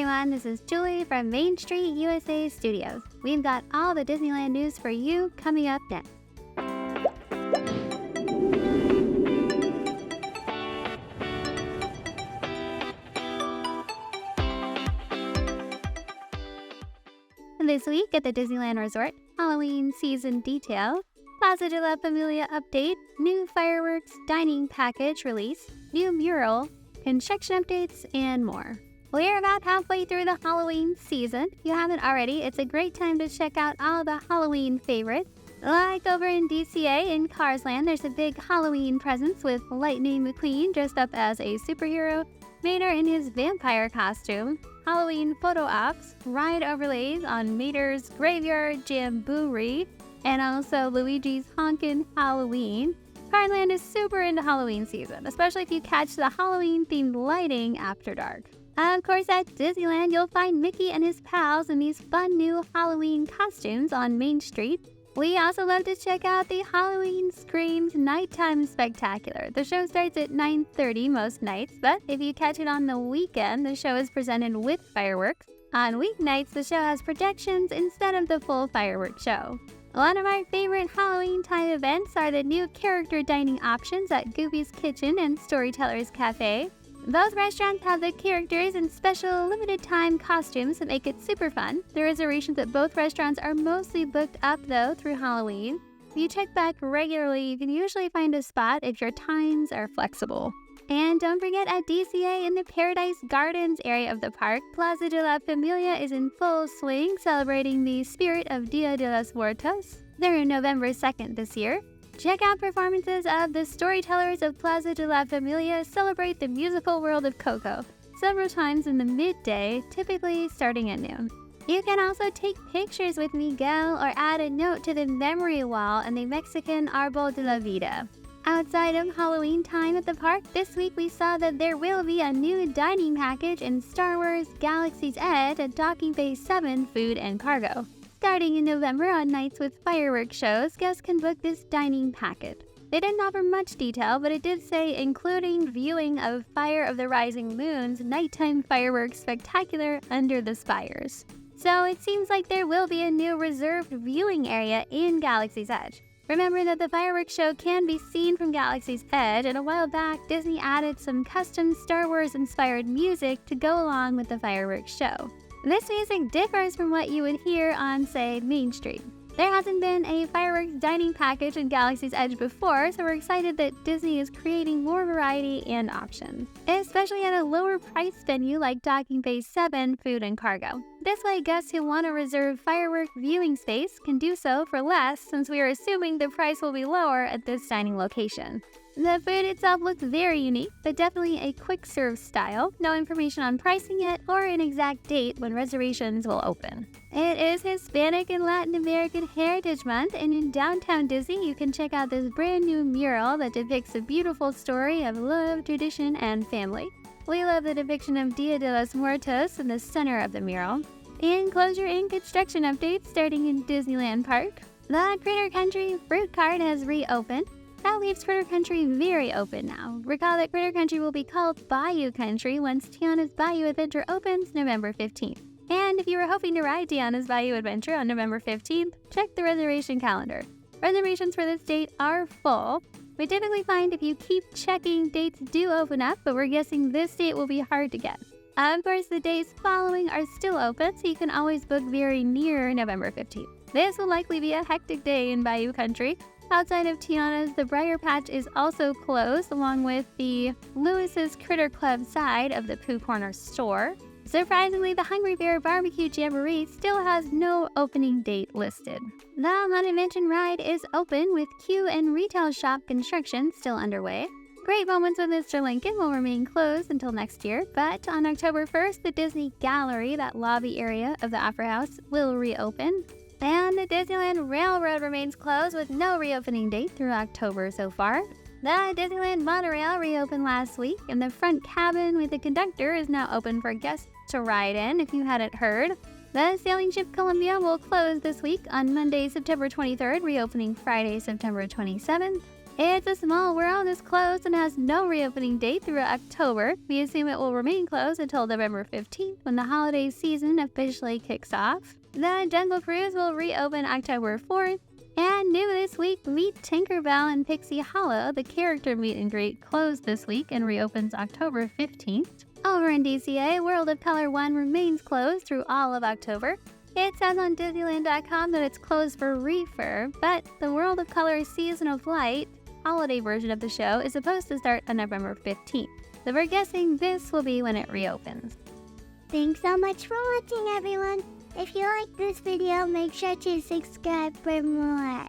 everyone, this is Julie from Main Street USA Studios. We've got all the Disneyland news for you coming up next. This week at the Disneyland Resort, Halloween season detail, Plaza de la Familia update, new fireworks dining package release, new mural, construction updates, and more. We're about halfway through the Halloween season. If you haven't already, it's a great time to check out all the Halloween favorites. Like over in DCA in Cars Land, there's a big Halloween presence with Lightning McQueen dressed up as a superhero, Mater in his vampire costume, Halloween photo ops, ride overlays on Mater's Graveyard Jamboree, and also Luigi's Honkin' Halloween. Cardland is super into Halloween season, especially if you catch the Halloween-themed lighting after dark. Of course, at Disneyland, you'll find Mickey and his pals in these fun new Halloween costumes on Main Street. We also love to check out the Halloween Screams Nighttime Spectacular. The show starts at 9:30 most nights, but if you catch it on the weekend, the show is presented with fireworks. On weeknights, the show has projections instead of the full fireworks show. One of our favorite Halloween time events are the new character dining options at Goofy's Kitchen and Storyteller's Cafe. Both restaurants have the characters in special limited time costumes that make it super fun. The reservations at both restaurants are mostly booked up though through Halloween. If you check back regularly, you can usually find a spot if your times are flexible. And don't forget, at DCA in the Paradise Gardens area of the park, Plaza de la Familia is in full swing celebrating the spirit of Dia de los Muertos. They're November 2nd this year. Check out performances of the Storytellers of Plaza de la Familia celebrate the musical world of Coco several times in the midday, typically starting at noon. You can also take pictures with Miguel or add a note to the memory wall in the Mexican Árbol de la Vida. Outside of Halloween time at the park, this week we saw that there will be a new dining package in Star Wars Galaxy's Edge at Docking Bay 7 Food and Cargo. Starting in November on nights with fireworks shows, guests can book this dining packet. They didn't offer much detail, but it did say including viewing of Fire of the Rising Moon's nighttime fireworks spectacular under the spires. So it seems like there will be a new reserved viewing area in Galaxy's Edge. Remember that the fireworks show can be seen from Galaxy's Edge, and a while back, Disney added some custom Star Wars-inspired music to go along with the fireworks show. This music differs from what you would hear on, say, Main Street. There hasn't been a fireworks dining package in Galaxy's Edge before, so we're excited that Disney is creating more variety and options, especially at a lower price venue like Docking Bay 7 Food and Cargo. This way, guests who want to reserve firework viewing space can do so for less, since we are assuming the price will be lower at this dining location. The food itself looks very unique, but definitely a quick-serve style. No information on pricing yet or an exact date when reservations will open. It is Hispanic and Latin American Heritage Month, and in downtown Disney, you can check out this brand new mural that depicts a beautiful story of love, tradition, and family. We love the depiction of Dia de los Muertos in the center of the mural. And closure and construction updates starting in Disneyland Park. The Critter Country Fruit Cart has reopened. That leaves Critter Country very open now. Recall that Critter Country will be called Bayou Country once Tiana's Bayou Adventure opens November 15th. And if you were hoping to ride Tiana's Bayou Adventure on November 15th, check the reservation calendar. Reservations for this date are full. We typically find if you keep checking, dates do open up, but we're guessing this date will be hard to get. Of course, the days following are still open, so you can always book very near November 15th. This will likely be a hectic day in Bayou Country. Outside of Tiana's, the Briar Patch is also closed, along with the Lewis's Critter Club side of the Pooh Corner store. Surprisingly, the Hungry Bear Barbecue Jamboree still has no opening date listed. The Haunted Mansion ride is open, with queue and retail shop construction still underway. Great Moments with Mr. Lincoln will remain closed until next year, but on October 1st, the Disney Gallery, that lobby area of the Opera House, will reopen. And the Disneyland Railroad remains closed with no reopening date through October so far. The Disneyland Monorail reopened last week, and the front cabin with the conductor is now open for guests to ride in if you hadn't heard. The sailing ship Columbia will close this week on Monday, September 23rd, reopening Friday, September 27th. It's a Small World is closed and has no reopening date through October. We assume it will remain closed until November 15th when the holiday season officially kicks off. The Jungle Cruise will reopen October 4th. And new this week, Meet Tinkerbell and Pixie Hollow. The character meet and greet closed this week and reopens October 15th. Over in DCA, World of Color 1 remains closed through all of October. It says on Disneyland.com that it's closed for refurb, but the World of Color Season of Light holiday version of the show is supposed to start on November 15th. So we're guessing this will be when it reopens. Thanks so much for watching, everyone. If you like this video, make sure to subscribe for more.